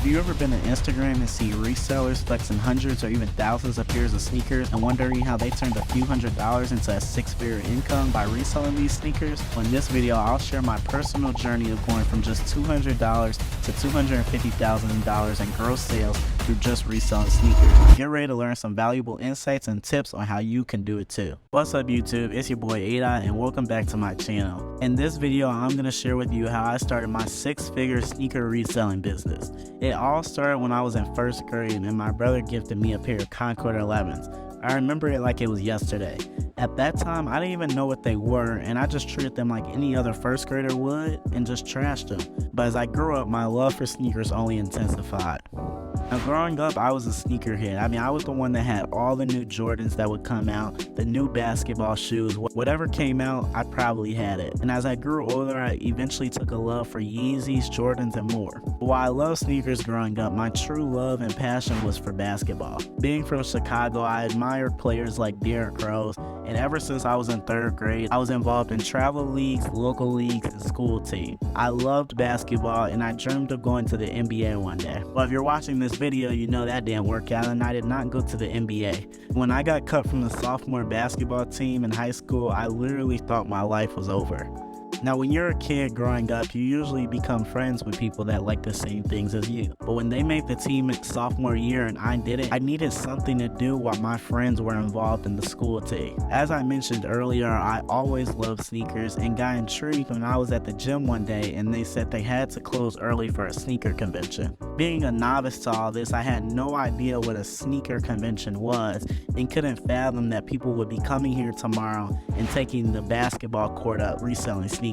Have you ever been on Instagram and see resellers flexing hundreds or even thousands of pairs of sneakers and wondering how they turned a few $100s into a six-figure income by reselling these sneakers? Well, in this video, I'll share my personal journey of going from just $200 to $250,000 in gross sales through just reselling sneakers. Get ready to learn some valuable insights and tips on how you can do it too. What's up YouTube, it's your boy Ada and welcome back to my channel. In this video, I'm going to share with you how I started my six-figure sneaker reselling business. It all started when I was in first grade and my brother gifted me a pair of Concord 11s. I remember it like it was yesterday. At that time, I didn't even know what they were, and I just treated them like any other first grader would and just trashed them. But as I grew up, my love for sneakers only intensified. Now, growing up, I was a sneakerhead. I was the one that had all the new Jordans that would come out, the new basketball shoes, whatever came out, I probably had it. And as I grew older, I eventually took a love for Yeezys, Jordans, and more. But while I loved sneakers growing up, my true love and passion was for basketball. Being from Chicago, I admired players like Derrick Rose, and ever since I was in third grade, I was involved in travel leagues, local leagues, and school teams. I loved basketball, and I dreamed of going to the NBA one day. Well, if you're watching this video, you know that didn't work out, and I did not go to the NBA. When I got cut from the sophomore basketball team in high school, I literally thought my life was over. Now, when you're a kid growing up, you usually become friends with people that like the same things as you. But when they made the team in sophomore year and I didn't, I needed something to do while my friends were involved in the school team. As I mentioned earlier, I always loved sneakers and got intrigued when I was at the gym one day and they said they had to close early for a sneaker convention. Being a novice to all this, I had no idea what a sneaker convention was and couldn't fathom that people would be coming here tomorrow and taking the basketball court up reselling sneakers.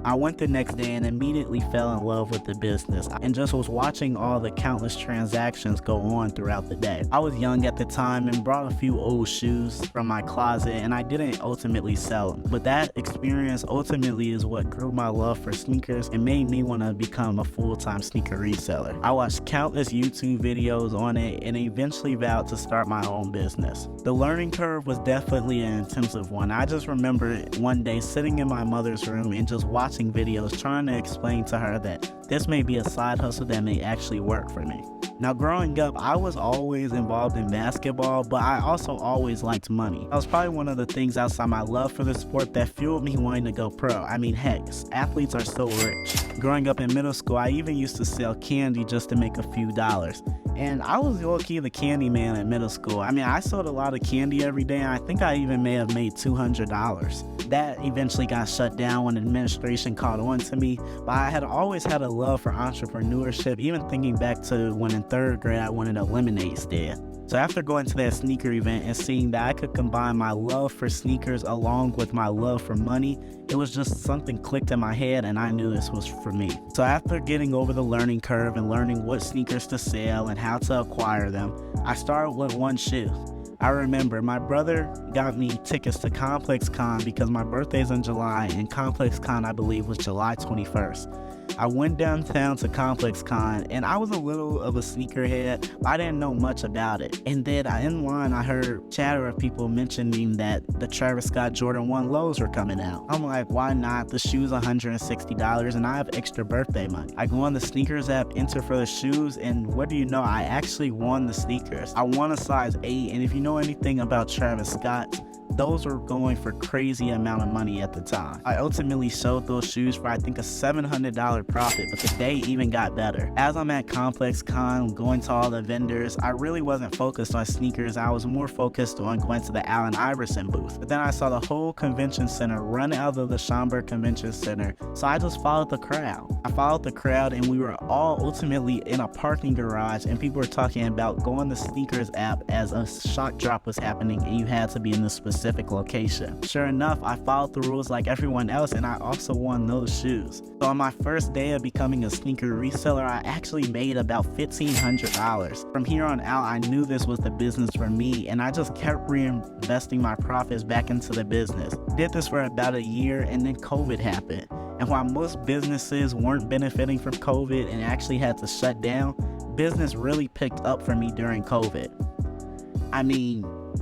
I went the next day and immediately fell in love with the business and just was watching all the countless transactions go on throughout the day. I was young at the time and brought a few old shoes from my closet and I didn't ultimately sell them. But that experience ultimately is what grew my love for sneakers and made me want to become a full-time sneaker reseller. I watched countless YouTube videos on it and eventually vowed to start my own business. The learning curve was definitely an intensive one. I just remember one day sitting in my mother's room and just watching videos trying to explain to her that this may be a side hustle that may actually work for me. Now, growing up, I was always involved in basketball, but I also always liked money. That was probably one of the things outside my love for the sport that fueled me wanting to go pro. Heck, athletes are so rich. Growing up in middle school, I even used to sell candy just to make a few dollars. And I was low-key the candy man in middle school. I sold a lot of candy every day, and I think I even may have made $200. That eventually got shut down when administration caught on to me, but I had always had a love for entrepreneurship, even thinking back to when in third grade I wanted a lemonade stand. So after going to that sneaker event and seeing that I could combine my love for sneakers along with my love for money, it was just something clicked in my head and I knew this was for me. So after getting over the learning curve and learning what sneakers to sell and how to acquire them, I started with one shoe. I remember my brother got me tickets to Complex Con because my birthday's in July and Complex Con I believe was July 21st. I went downtown to Complex Con and I was a little of a sneakerhead, but I didn't know much about it. And then in line I heard chatter of people mentioning that the Travis Scott Jordan 1 lows were coming out. I'm like, why not? The shoe's $160 and I have extra birthday money. I go on the sneakers app, enter for the shoes, and what do you know? I actually won the sneakers. I won a size 8, and if you know anything about Travis Scott, those were going for crazy amount of money at the time. I ultimately sold those shoes for I think a $700 profit, but the day even got better. As I'm at Complex Con, going to all the vendors, I really wasn't focused on sneakers. I was more focused on going to the Allen Iverson booth. But then I saw the whole convention center run out of the Schaumburg Convention Center, so I just followed the crowd. I followed the crowd and we were all ultimately in a parking garage and people were talking about going the sneakers app as a shock drop was happening and you had to be in the specific location. Sure enough, I followed the rules like everyone else and I also won those shoes. So on my first day of becoming a sneaker reseller, I actually made about $1,500. From here on out, I knew this was the business for me and I just kept reinvesting my profits back into the business. Did this for about a year and then COVID happened. And while most businesses weren't benefiting from COVID and actually had to shut down, business really picked up for me during COVID.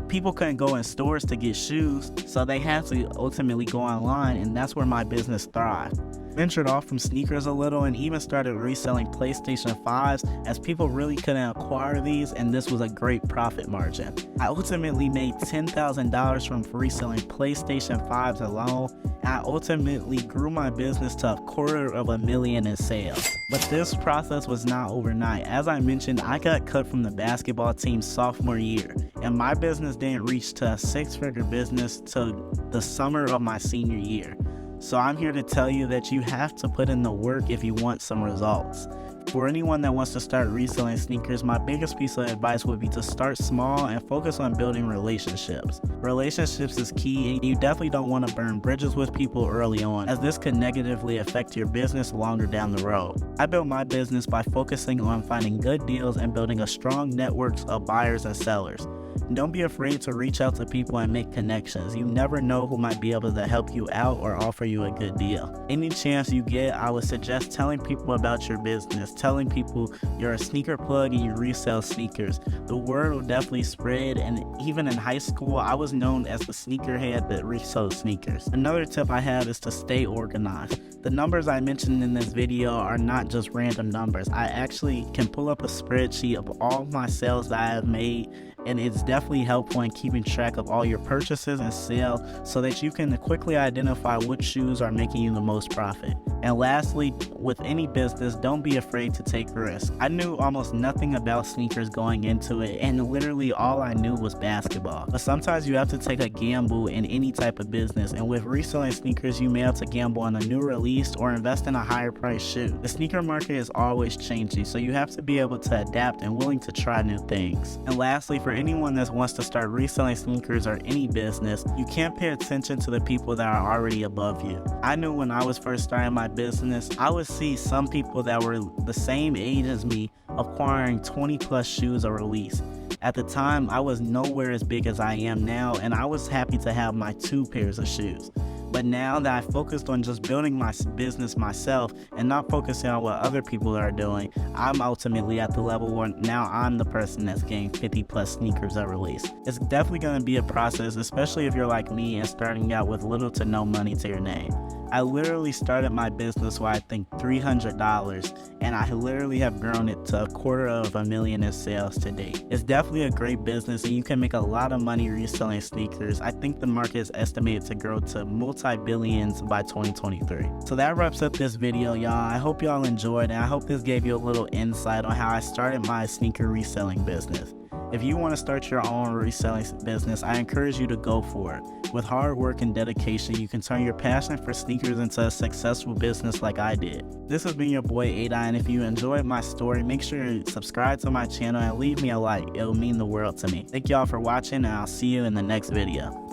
People couldn't go in stores to get shoes, so they had to ultimately go online, and that's where my business thrived. Ventured off from sneakers a little and even started reselling PlayStation 5s as people really couldn't acquire these, and this was a great profit margin. I ultimately made $10,000 from reselling PlayStation 5s alone, and I ultimately grew my business to $250,000 in sales. But this process was not overnight. As I mentioned, I got cut from the basketball team sophomore year, and my business didn't reach to a six-figure business till the summer of my senior year. So I'm here to tell you that you have to put in the work if you want some results. For anyone that wants to start reselling sneakers, my biggest piece of advice would be to start small and focus on building relationships. Relationships is key, and you definitely don't want to burn bridges with people early on, as this could negatively affect your business longer down the road. I built my business by focusing on finding good deals and building a strong network of buyers and sellers. Don't be afraid to reach out to people and make connections. You never know who might be able to help you out or offer you a good deal. Any chance you get, I would suggest telling people about your business, telling people you're a sneaker plug and you resell sneakers. The word will definitely spread, and even in high school, I was known as the sneakerhead that resold sneakers. Another tip I have is to stay organized. The numbers I mentioned in this video are not just random numbers. I actually can pull up a spreadsheet of all my sales that I have made, and it's definitely helpful in keeping track of all your purchases and sales so that you can quickly identify which shoes are making you the most profit. And lastly, with any business, don't be afraid to take risks. I knew almost nothing about sneakers going into it, and literally all I knew was basketball. But sometimes you have to take a gamble in any type of business, and with reselling sneakers, you may have to gamble on a new release or invest in a higher price shoe. The sneaker market is always changing, so you have to be able to adapt and willing to try new things. And lastly, for anyone that wants to start reselling sneakers or any business, you can't pay attention to the people that are already above you. I knew when I was first starting my business, I would see some people that were the same age as me acquiring 20 plus shoes a release. At the time, I was nowhere as big as I am now, and I was happy to have my 2 pairs of shoes. But now that I focused on just building my business myself and not focusing on what other people are doing, I'm ultimately at the level where now I'm the person that's getting 50 plus sneakers a release. It's definitely going to be a process, especially if you're like me and starting out with little to no money to your name. I literally started my business with I think $300, and I literally have grown it to $250,000 in sales to date. It's definitely a great business, and you can make a lot of money reselling sneakers. I think the market is estimated to grow to multi-billions by 2023. So that wraps up this video, y'all. I hope y'all enjoyed, and I hope this gave you a little insight on how I started my sneaker reselling business. If you want to start your own reselling business, I encourage you to go for it. With hard work and dedication, you can turn your passion for sneakers into a successful business like I did. This has been your boy Adai, and if you enjoyed my story, make sure to subscribe to my channel and leave me a like. It'll mean the world to me. Thank y'all for watching, and I'll see you in the next video.